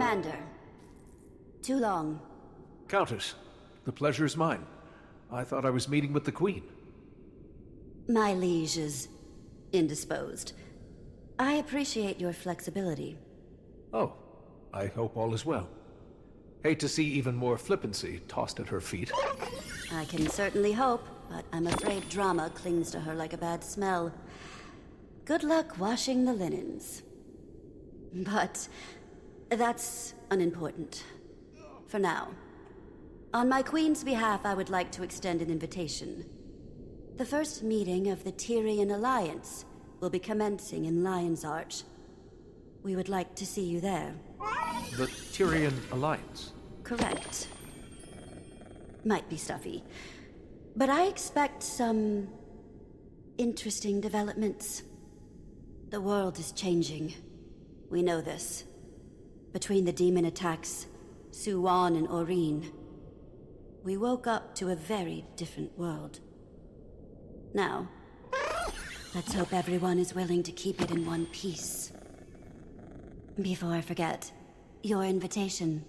Commander. Too long. Countess, the pleasure is mine. I thought I was meeting with the Queen. My liege is indisposed. I appreciate your flexibility. Oh, I hope all is well. Hate to see even more flippancy tossed at her feet. I can certainly hope, but I'm afraid drama clings to her like a bad smell. Good luck washing the linens. But that's unimportant. For now. On my Queen's behalf, I would like to extend an invitation. The first meeting of the Tyrian Alliance will be commencing in Lion's Arch. We would like to see you there. The Tyrian Alliance? Correct. Might be stuffy. But I expect some interesting developments. The world is changing. We know this. Between the demon attacks, Suwan and Oreen, we woke up to a very different world. Now, let's hope everyone is willing to keep it in one piece. Before I forget, your invitation.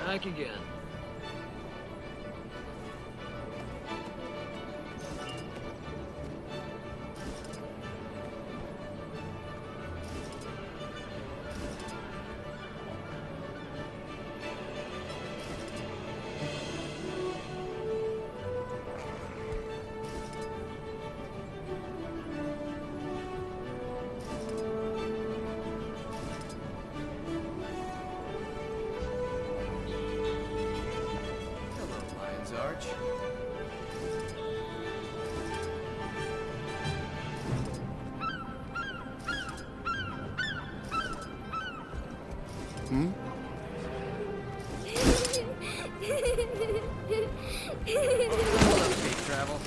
Back again. Arch. Hmm? Safe travel.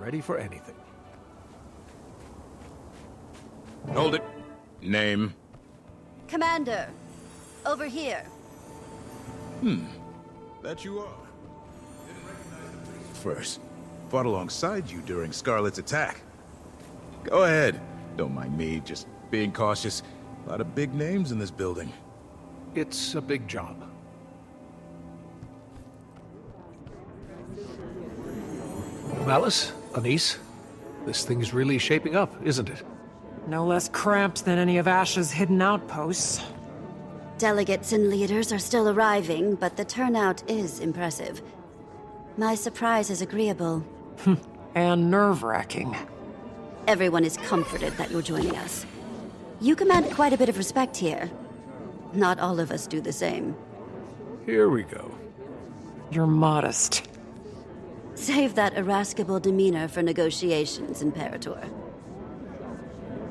Ready for anything. Hold it. Name? Commander, over here. That you are. First, fought alongside you during Scarlet's attack. Go ahead. Don't mind me, just being cautious. A lot of big names in this building. It's a big job. Malice, Anise, this thing's really shaping up, isn't it? No less cramped than any of Ash's hidden outposts. Delegates and leaders are still arriving, but the turnout is impressive. My surprise is agreeable. And nerve-wracking. Everyone is comforted that you're joining us. You command quite a bit of respect here. Not all of us do the same. Here we go. You're modest. Save that irascible demeanor for negotiations, Imperator.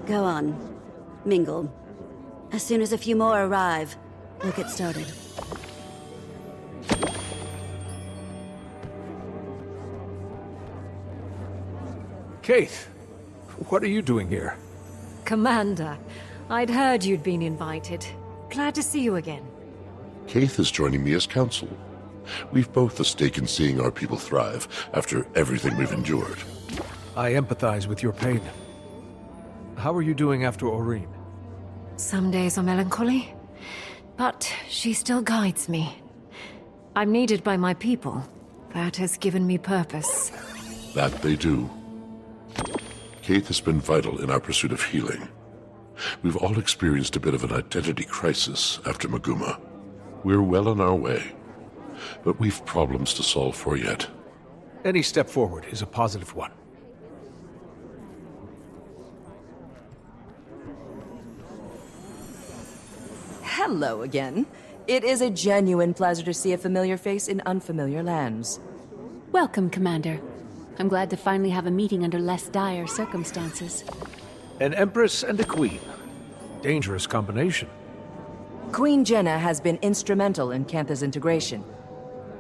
Go on. Mingle. As soon as a few more arrive, we'll get started. Keith, what are you doing here? Commander, I'd heard you'd been invited. Glad to see you again. Keith is joining me as counsel. We've both a stake in seeing our people thrive after everything we've endured. I empathize with your pain. How are you doing after Aurene? Some days are melancholy, but she still guides me. I'm needed by my people. That has given me purpose. That they do. Keith has been vital in our pursuit of healing. We've all experienced a bit of an identity crisis after Maguma. We're well on our way, but we've problems to solve for yet. Any step forward is a positive one. Hello again. It is a genuine pleasure to see a familiar face in unfamiliar lands. Welcome, Commander. I'm glad to finally have a meeting under less dire circumstances. An empress and a queen. Dangerous combination. Queen Jenna has been instrumental in Cantha's integration.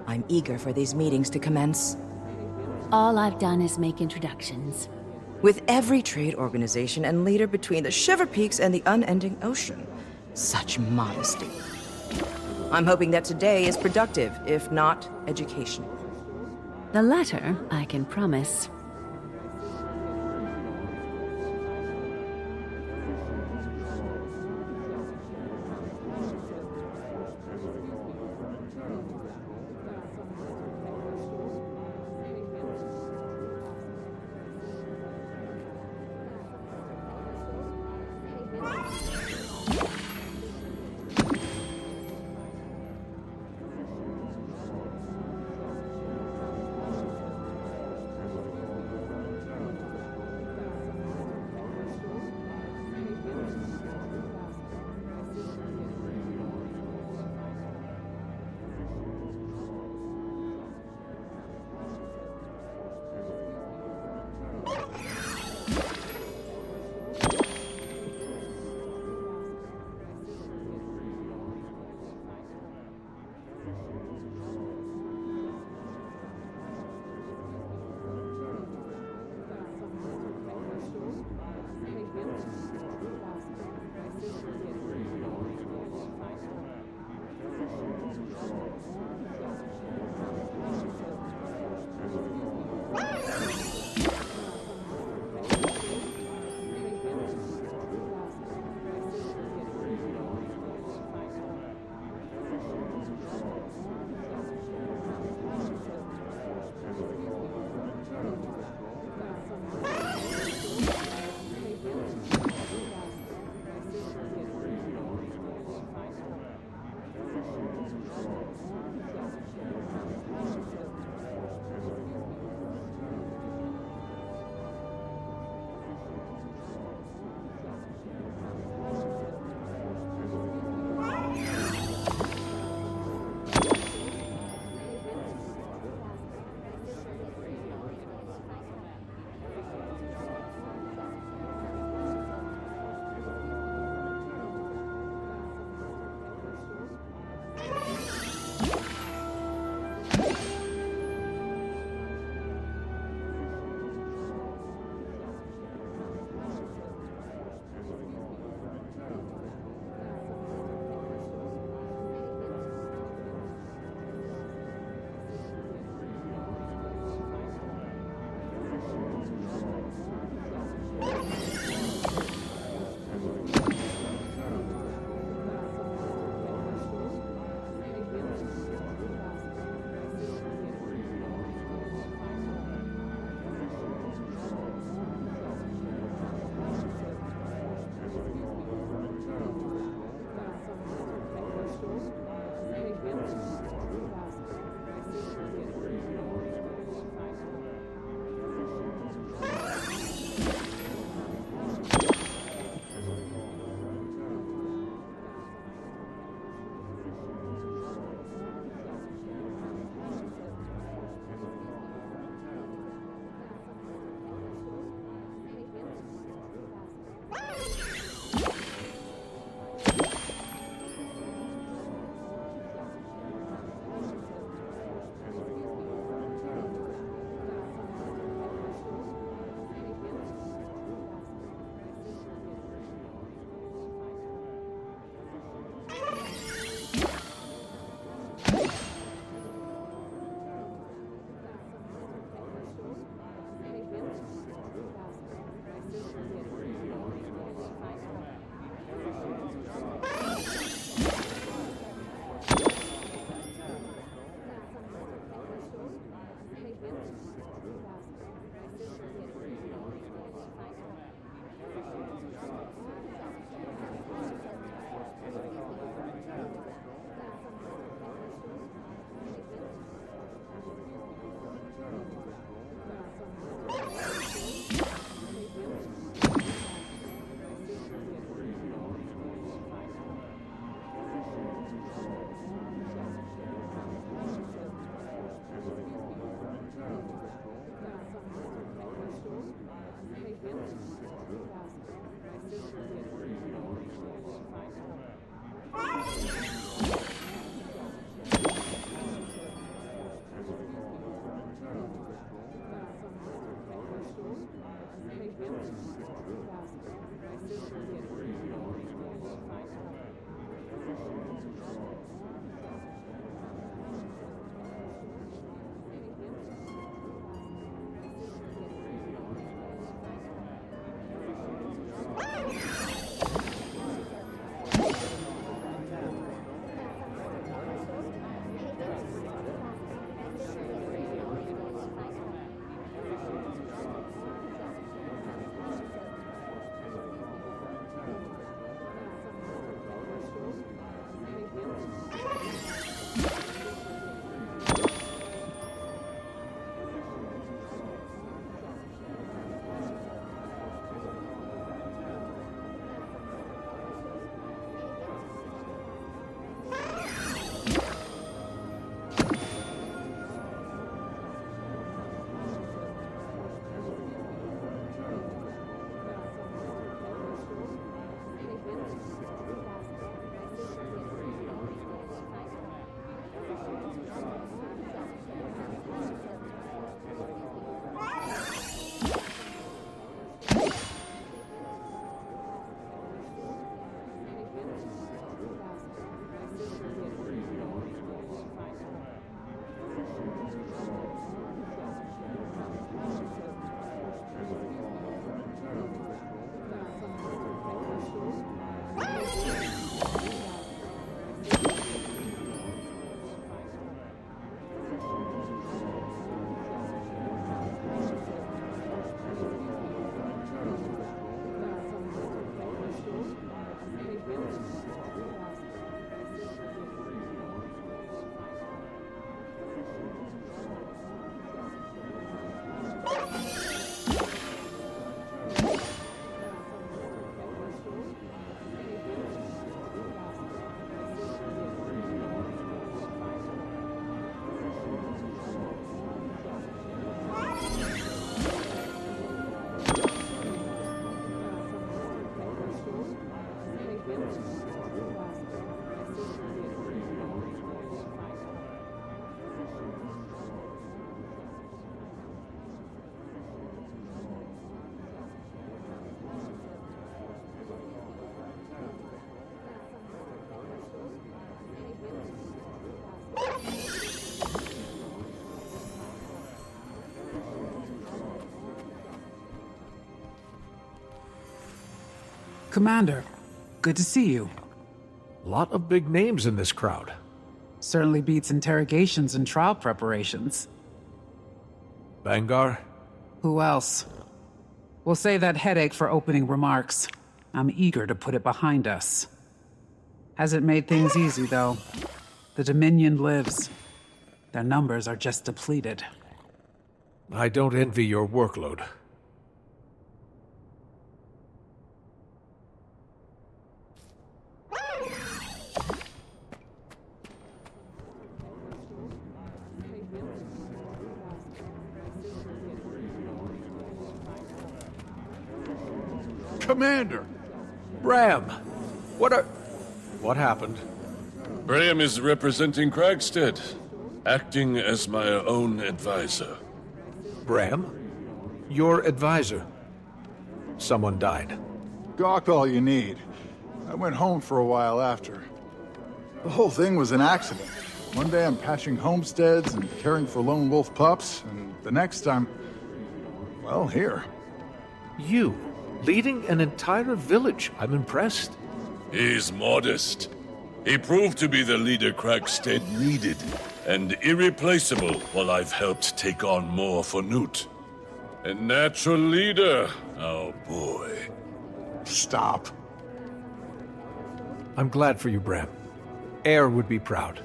I'm eager for these meetings to commence. All I've done is make introductions. With every trade organization and leader between the Shiver Peaks and the unending ocean. Such modesty. I'm hoping that today is productive, if not educational. The latter, I can promise. Commander, good to see you. Lot of big names in this crowd. Certainly beats interrogations and trial preparations. Bangar? Who else? We'll save that headache for opening remarks. I'm eager to put it behind us. Hasn't made things easy, though. The Dominion lives. Their numbers are just depleted. I don't envy your workload. Commander! Bram! What happened? Graham is representing Kragstead, acting as my own advisor. Bram? Your advisor? Someone died. Gawk all you need. I went home for a while after. The whole thing was an accident. One day I'm patching homesteads and caring for lone wolf pups, and the next I'm... well, here. You? Leading an entire village? I'm impressed. He's modest. He proved to be the leader Kragstead needed, and irreplaceable while I've helped take on more for Newt. A natural leader, oh boy. Stop. I'm glad for you, Bram. Air would be proud.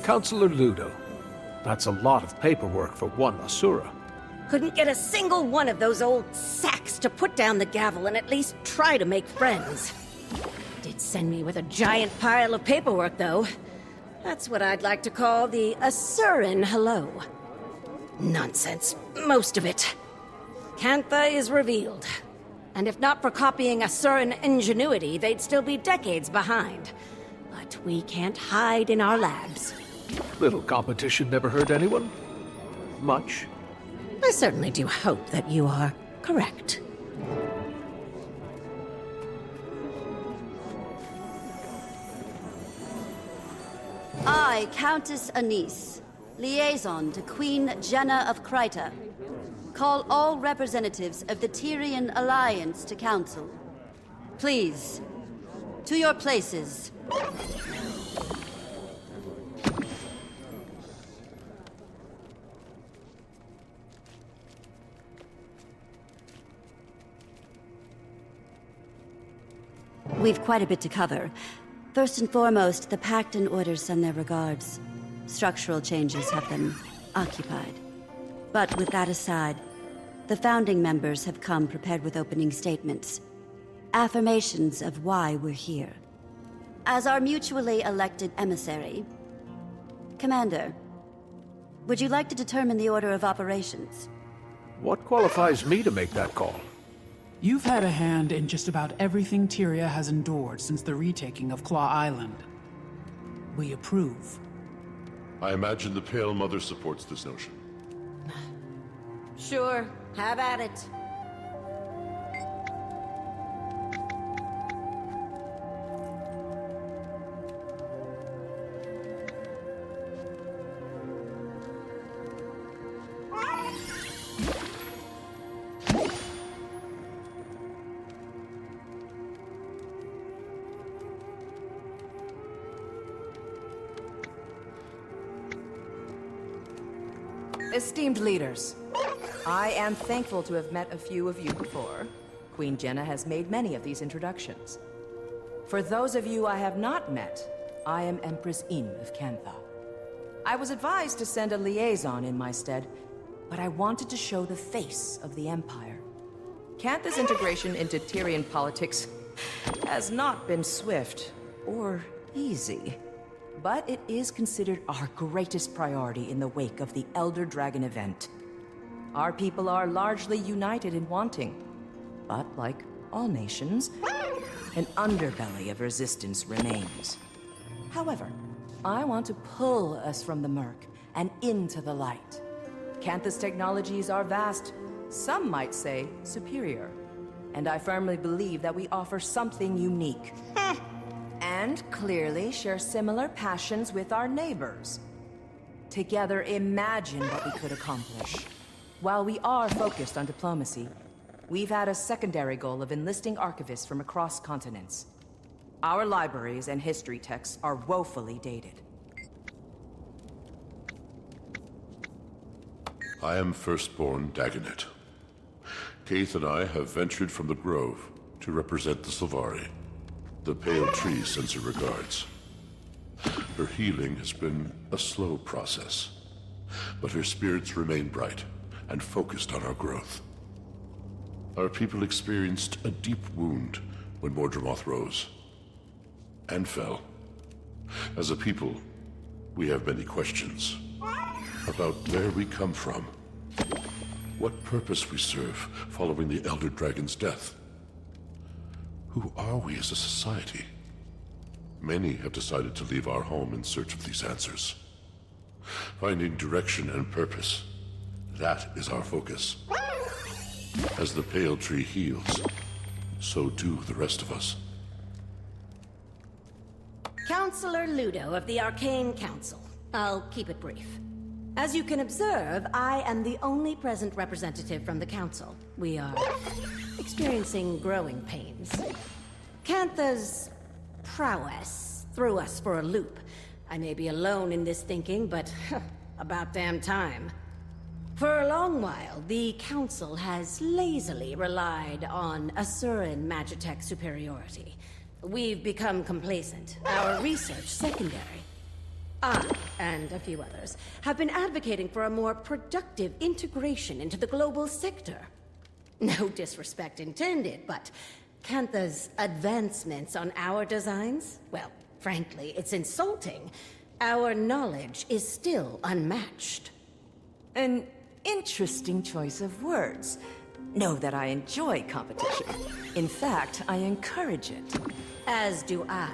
Counselor Ludo. That's a lot of paperwork for one Asura. Couldn't get a single one of those old sacks to put down the gavel and at least try to make friends. Did send me with a giant pile of paperwork, though. That's what I'd like to call the Asuran hello. Nonsense, most of it. Cantha is revealed. And if not for copying Asuran ingenuity, they'd still be decades behind. But we can't hide in our labs. Little competition never hurt anyone. Much. I certainly do hope that you are correct. I, Countess Anise, liaison to Queen Jenna of Kryta, call all representatives of the Tyrian Alliance to council. Please, to your places. We've quite a bit to cover. First and foremost, the Pact and Orders send their regards. Structural changes have them occupied. But with that aside, the founding members have come prepared with opening statements. Affirmations of why we're here. As our mutually elected emissary, Commander, would you like to determine the order of operations? What qualifies me to make that call? You've had a hand in just about everything Tyria has endured since the retaking of Claw Island. We approve. I imagine the Pale Mother supports this notion. Sure, have at it. Esteemed leaders, I am thankful to have met a few of you before. Queen Jenna has made many of these introductions. For those of you I have not met, I am Empress Yin of Cantha. I was advised to send a liaison in my stead, but I wanted to show the face of the Empire. Cantha's integration into Tyrian politics has not been swift or easy. But it is considered our greatest priority in the wake of the Elder Dragon event. Our people are largely united in wanting, but like all nations, an underbelly of resistance remains. However, I want to pull us from the murk and into the light. Cantha's technologies are vast, some might say superior, and I firmly believe that we offer something unique. And clearly share similar passions with our neighbors. Together, imagine what we could accomplish. While we are focused on diplomacy, we've had a secondary goal of enlisting archivists from across continents. Our libraries and history texts are woefully dated. I am Firstborn Dagonet. Kaith and I have ventured from the Grove to represent the Sylvari. The Pale Tree sends her regards. Her healing has been a slow process, but her spirits remain bright and focused on our growth. Our people experienced a deep wound when Mordramoth rose and fell. As a people, we have many questions about where we come from, what purpose we serve following the Elder Dragon's death. Who are we as a society? Many have decided to leave our home in search of these answers. Finding direction and purpose, that is our focus. As the Pale Tree heals, so do the rest of us. Counselor Ludo of the Arcane Council. I'll keep it brief. As you can observe, I am the only present representative from the Council. We are experiencing growing pains. Cantha's prowess threw us for a loop. I may be alone in this thinking, but about damn time. For a long while, the Council has lazily relied on Asuran Magitech superiority. We've become complacent, our research secondary. I, and a few others, have been advocating for a more productive integration into the global sector. No disrespect intended, but Cantha's advancements on our designs? Well, frankly, it's insulting. Our knowledge is still unmatched. An interesting choice of words. Know that I enjoy competition. In fact, I encourage it. As do I.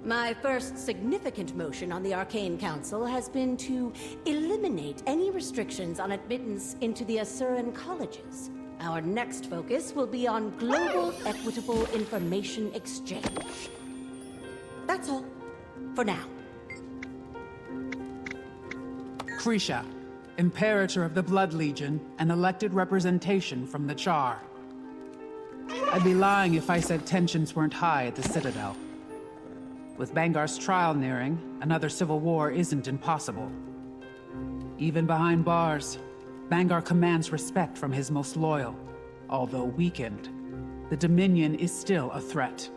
My first significant motion on the Arcane Council has been to eliminate any restrictions on admittance into the Asuran colleges. Our next focus will be on global equitable information exchange. That's all. For now. Krisha, Imperator of the Blood Legion and elected representation from the Char. I'd be lying if I said tensions weren't high at the Citadel. With Bangar's trial nearing, another civil war isn't impossible. Even behind bars, Bangar commands respect from his most loyal. Although weakened, the Dominion is still a threat.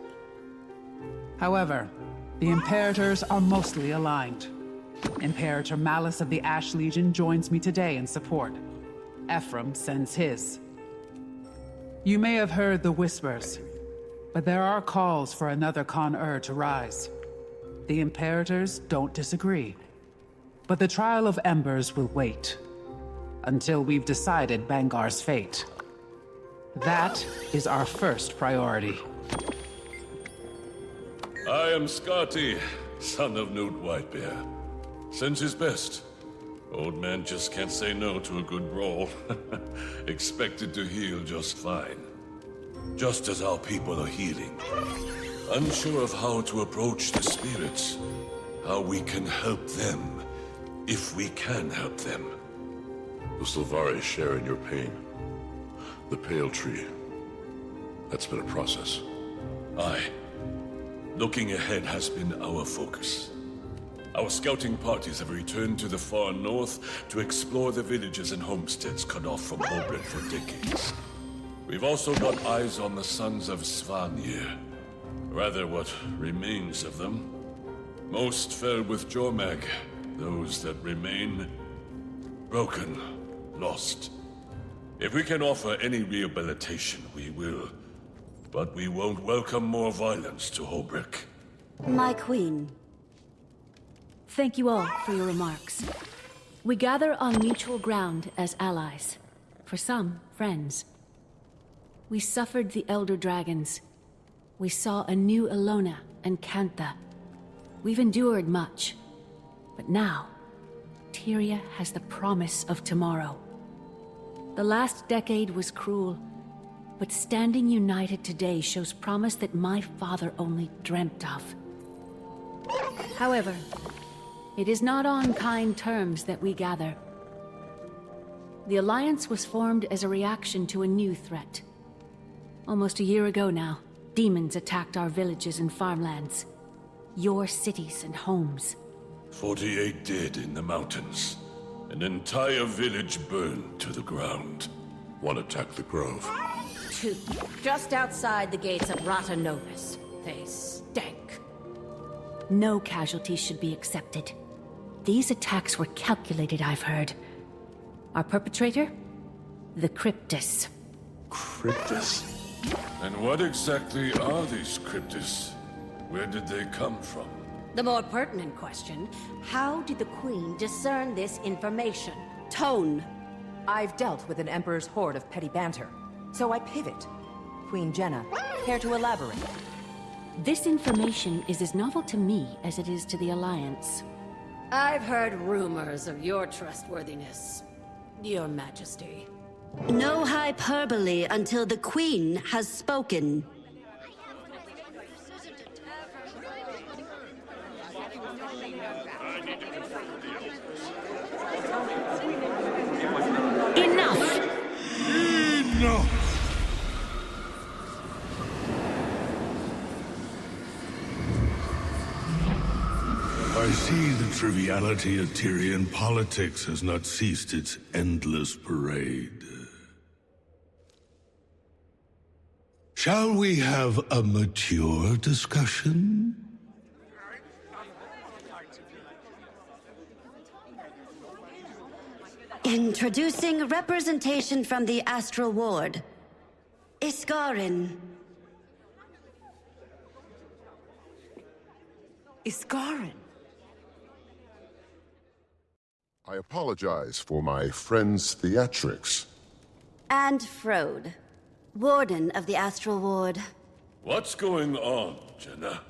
However, the Imperators are mostly aligned. Imperator Malice of the Ash Legion joins me today in support. Ephraim sends his. You may have heard the whispers, but there are calls for another Con-Ur to rise. The Imperators don't disagree. But the Trial of Embers will wait until we've decided Bangar's fate. That is our first priority. I am Skati, son of Newt Whitebear. Sends his best. Old man just can't say no to a good brawl. Expected to heal just fine. Just as our people are healing. Unsure of how to approach the spirits. How we can help them. If we can help them. The Sylvari share in your pain. The Pale Tree. That's been a process. Aye. Looking ahead has been our focus. Our scouting parties have returned to the far north to explore the villages and homesteads cut off from Holbrook for decades. We've also got eyes on the sons of Svanir. Rather, what remains of them. Most fell with Jormag. Those that remain... broken. Lost. If we can offer any rehabilitation, we will. But we won't welcome more violence to Holbrook. My queen. Thank you all for your remarks. We gather on mutual ground as allies. For some, friends. We suffered the Elder Dragons. We saw a new Ilona and Cantha. We've endured much. But now, Tyria has the promise of tomorrow. The last decade was cruel, but standing united today shows promise that my father only dreamt of. However, it is not on kind terms that we gather. The Alliance was formed as a reaction to a new threat. Almost a year ago now, demons attacked our villages and farmlands. Your cities and homes. 48 dead in the mountains. An entire village burned to the ground. One attacked the grove. 2, just outside the gates of Rata Novus. They stank. No casualties should be accepted. These attacks were calculated, I've heard. Our perpetrator? The Cryptus. Cryptus? And what exactly are these Cryptus? Where did they come from? The more pertinent question, how did the Queen discern this information? Tone. I've dealt with an Emperor's horde of petty banter, so I pivot. Queen Jenna, care to elaborate? This information is as novel to me as it is to the Alliance. I've heard rumors of your trustworthiness, Your Majesty. No hyperbole until the Queen has spoken. Enough! Enough! I see the triviality of Tyrian politics has not ceased its endless parade. Shall we have a mature discussion? Introducing representation from the Astral Ward. Iskarin. Iskarin. I apologize for my friend's theatrics. And Frode, Warden of the Astral Ward. What's going on, Jenna?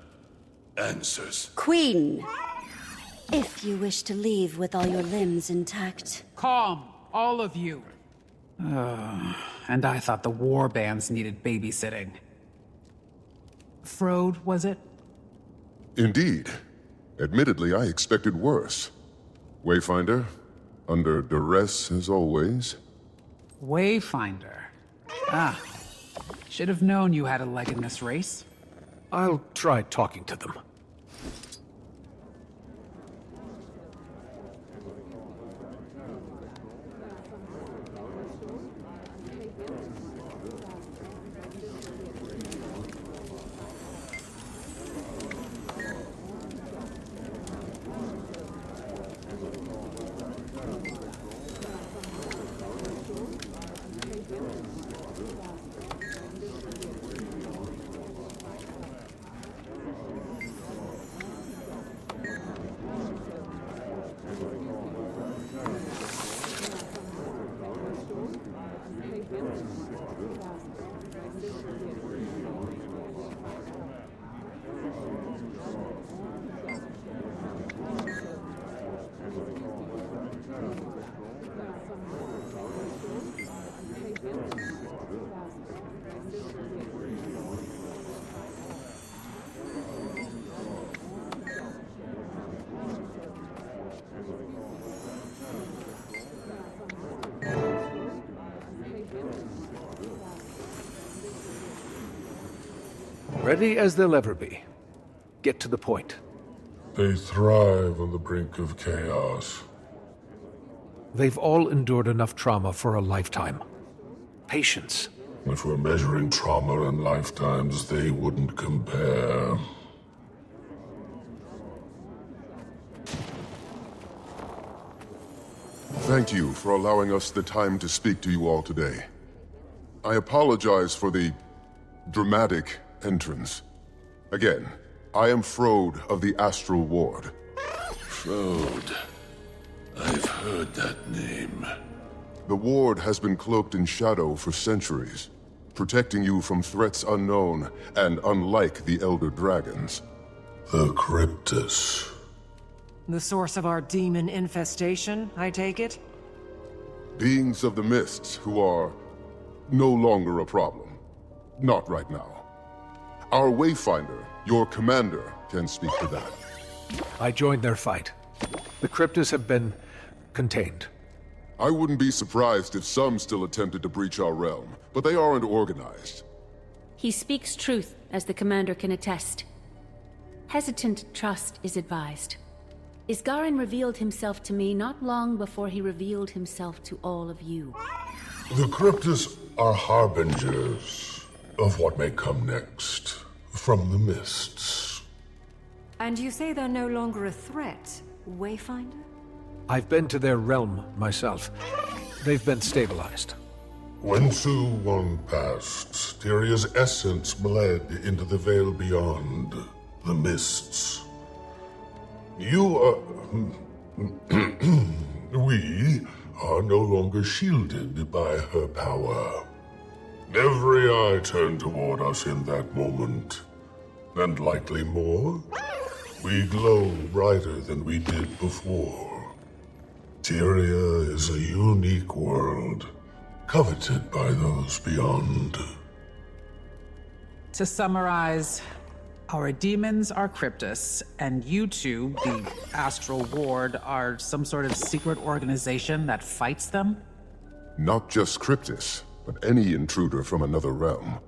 answers. Queen, if you wish to leave with all your limbs intact. Calm, all of you. And I thought the war bands needed babysitting. Frode, was it? Indeed. Admittedly, I expected worse. Wayfinder, under duress as always. Wayfinder. Ah. Should have known you had a leg in this race. I'll try talking to them. Ready as they'll ever be. Get to the point. They thrive on the brink of chaos. They've all endured enough trauma for a lifetime. Patience. If we're measuring trauma and lifetimes, they wouldn't compare. Thank you for allowing us the time to speak to you all today. I apologize for the dramatic entrance. Again, I am Frode of the Astral Ward. Frode. I've heard that name. The Ward has been cloaked in shadow for centuries, protecting you from threats unknown and unlike the Elder Dragons. The Cryptus. The source of our demon infestation, I take it? Beings of the Mists who are no longer a problem. Not right now. Our Wayfinder, your commander, can speak to that. I joined their fight. The Cryptus have been contained. I wouldn't be surprised if some still attempted to breach our realm, but they aren't organized. He speaks truth, as the commander can attest. Hesitant trust is advised. Isgarin revealed himself to me not long before he revealed himself to all of you. The Cryptus are harbingers of what may come next from the mists. And you say they're no longer a threat, Wayfinder? I've been to their realm myself. They've been stabilized. When Gw2 passed, Tyria's essence bled into the veil beyond, the mists. You are... we are no longer shielded by her power. Every eye turned toward us in that moment, and likely more. We glow brighter than we did before. Tyria is a unique world, coveted by those beyond. To summarize, our demons are Cryptus, and you two, the Astral Ward, are some sort of secret organization that fights them? Not just Cryptus, but any intruder from another realm.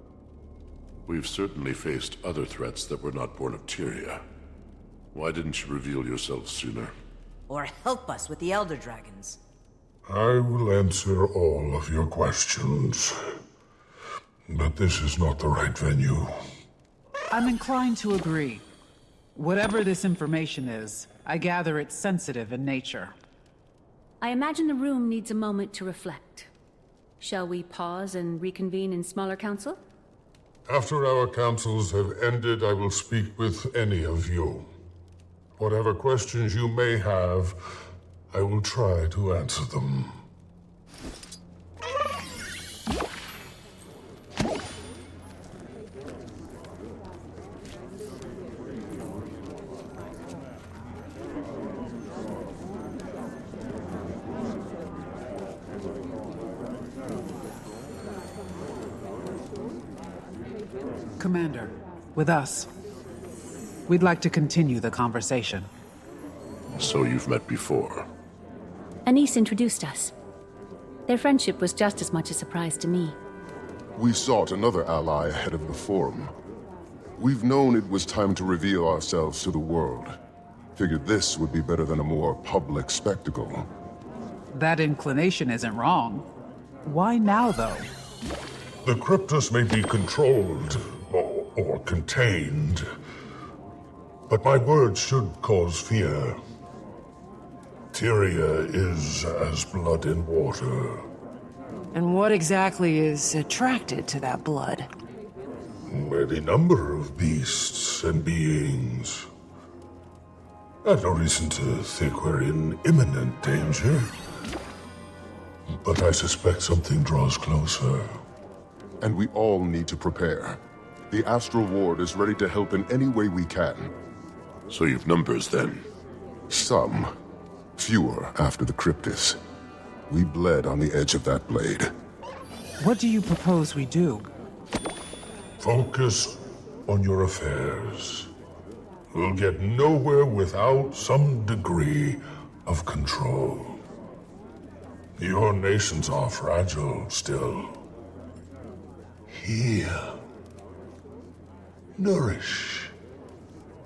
We've certainly faced other threats that were not born of Tyria. Why didn't you reveal yourself sooner? Or help us with the Elder Dragons. I will answer all of your questions, but this is not the right venue. I'm inclined to agree. Whatever this information is, I gather it's sensitive in nature. I imagine the room needs a moment to reflect. Shall we pause and reconvene in smaller council? After our councils have ended, I will speak with any of you. Whatever questions you may have, I will try to answer them. Commander, with us. We'd like to continue the conversation. So you've met before. Anise introduced us. Their friendship was just as much a surprise to me. We sought another ally ahead of the Forum. We've known it was time to reveal ourselves to the world. Figured this would be better than a more public spectacle. That inclination isn't wrong. Why now, though? The Cryptus may be controlled or contained, but my words should cause fear. Tyria is as blood and water. And what exactly is attracted to that blood? Any number of beasts and beings. I've no reason to think we're in imminent danger. But I suspect something draws closer. And we all need to prepare. The Astral Ward is ready to help in any way we can. So you've numbers then? Some. Fewer after the Cryptus. We bled on the edge of that blade. What do you propose we do? Focus on your affairs. We'll get nowhere without some degree of control. Your nations are fragile still. Heal. Nourish.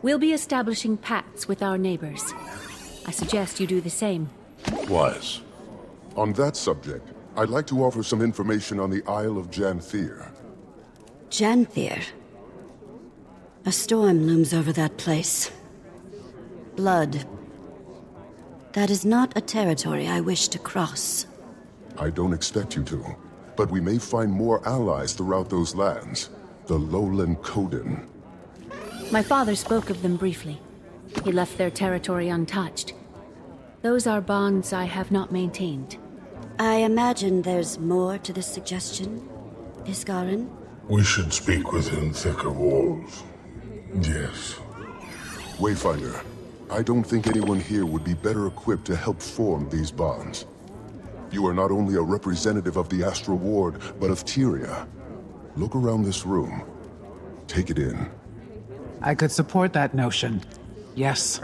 We'll be establishing pacts with our neighbors. I suggest you do the same. Wise. On that subject, I'd like to offer some information on the Isle of Janthir. Janthir? A storm looms over that place. Blood. That is not a territory I wish to cross. I don't expect you to, but we may find more allies throughout those lands. The Lowland Coden. My father spoke of them briefly. He left their territory untouched. Those are bonds I have not maintained. I imagine there's more to this suggestion, Iskarin? We should speak within thicker walls. Yes. Wayfinder, I don't think anyone here would be better equipped to help form these bonds. You are not only a representative of the Astral Ward, but of Tyria. Look around this room. Take it in. I could support that notion. Yes.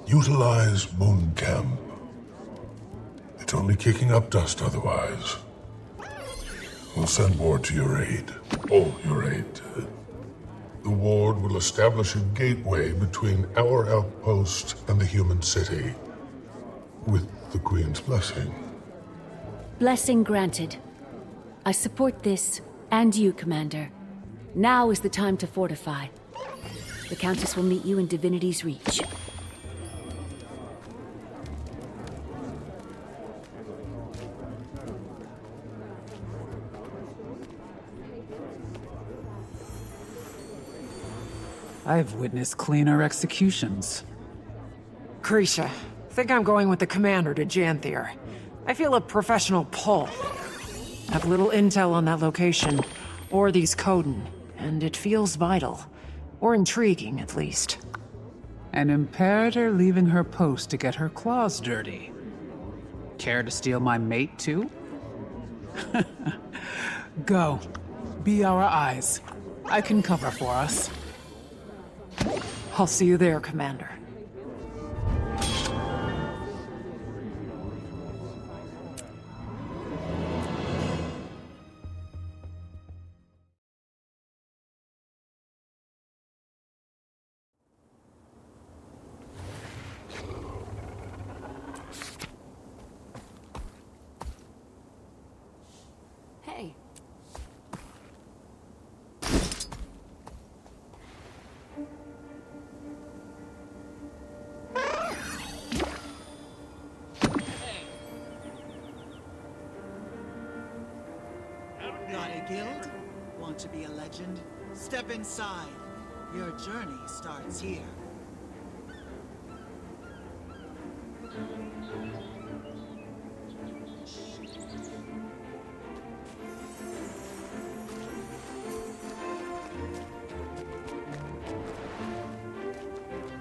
Utilize Moon Camp. It's only kicking up dust otherwise. We'll send ward to your aid. Oh, your aid. The ward will establish a gateway between our outpost and the human city. With the Queen's blessing. Blessing granted. I support this, and you, Commander. Now is the time to fortify. The Countess will meet you in Divinity's Reach. I've witnessed cleaner executions. Krisha, think I'm going with the Commander to Janthir. I feel a professional pull. Have little intel on that location, or these Coden, and it feels vital. Or intriguing, at least. An Imperator leaving her post to get her claws dirty. Care to steal my mate, too? Go. Be our eyes. I can cover for us. I'll see you there, Commander. Hey. Got a guild? Want to be a legend? Step inside. Your journey starts here.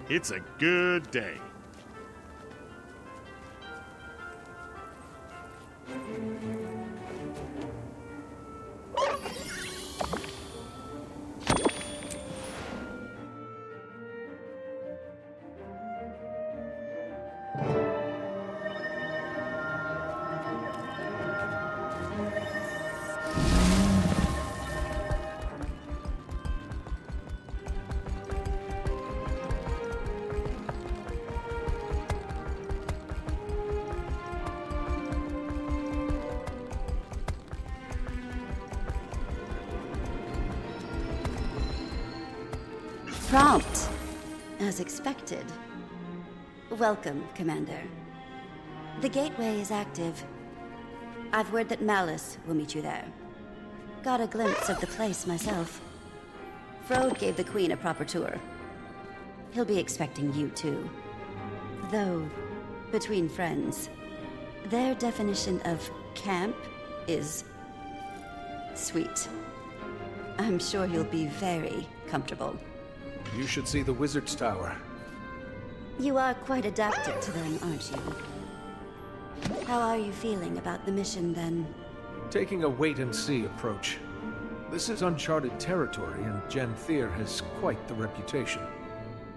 It's a good day. Prompt, as expected. Welcome, Commander. The gateway is active. I've word that Malice will meet you there. Got a glimpse of the place myself. Frode gave the Queen a proper tour. He'll be expecting you too. Though, between friends, their definition of camp is sweet. I'm sure you'll be very comfortable. You should see the Wizard's Tower. You are quite adapted to them, aren't you? How are you feeling about the mission, then? Taking a wait-and-see approach. This is uncharted territory, and Janthir has quite the reputation.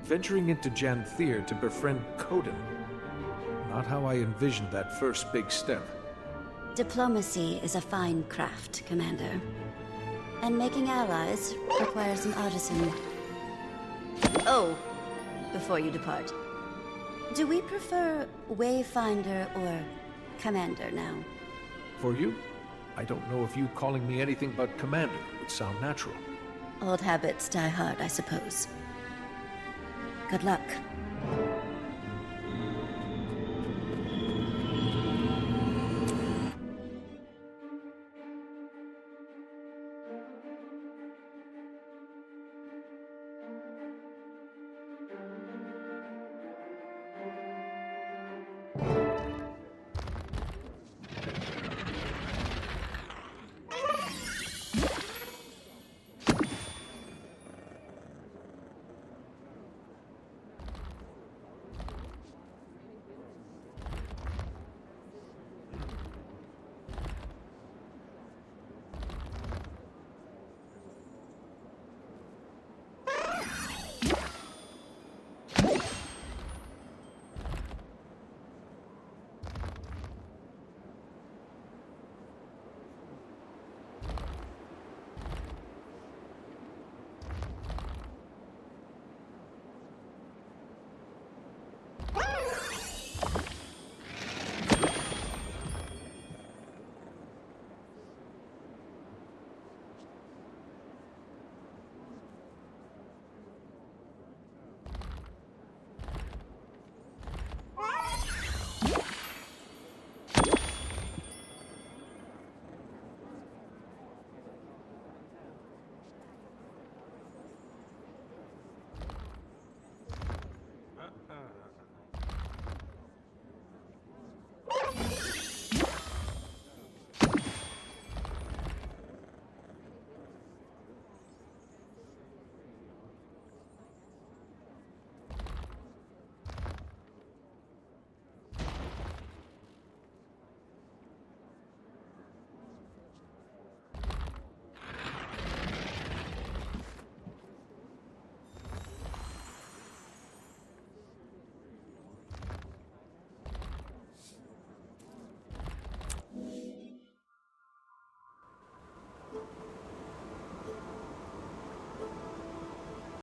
Venturing into Janthir to befriend Coden. Not how I envisioned that first big step. Diplomacy is a fine craft, Commander. And making allies requires an artisan. Oh, before you depart, do we prefer Wayfinder or Commander now? For you, I don't know if you calling me anything but Commander would sound natural. Old habits die hard, I suppose. Good luck.